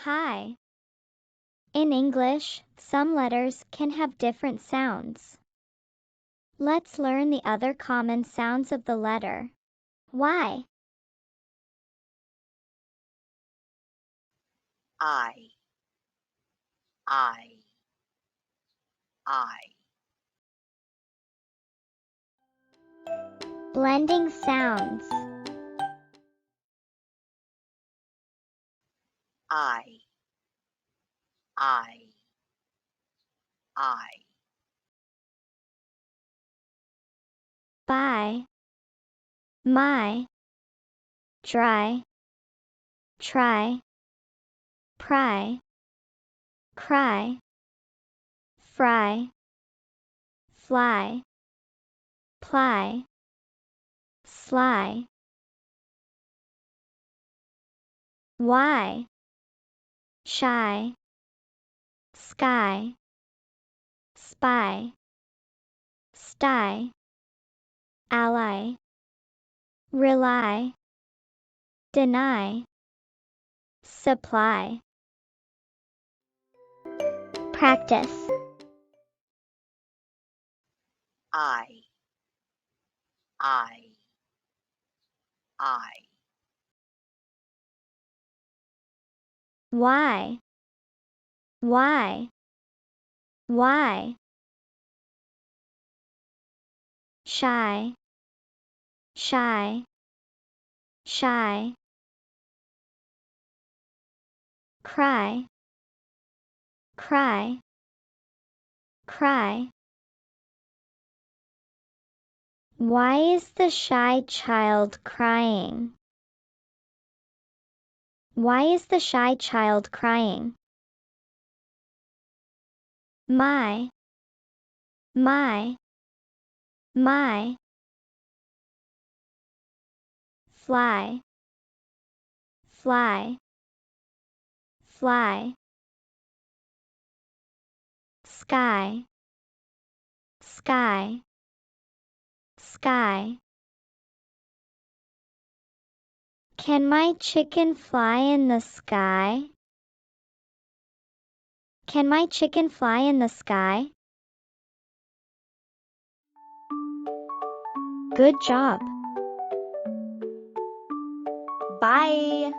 Hi. In English, some letters can have different sounds. Let's learn the other common sounds of the letter Y. I, I, I, Blending sounds. I, I, I, By, my, dry, try, pry, cry, fry, fly, ply, sly. Y, shy, sky, spy, sty, ally, rely, deny, supply. Practice. I, I, I, Why, why, why? Shy, shy, shy. Cry, cry, cry. Why is the shy child crying? Why is the shy child crying? My, my, my. Fly, fly, fly. Sky, sky, sky. Can my chicken fly in the sky? Can my chicken fly in the sky? Good job. Bye!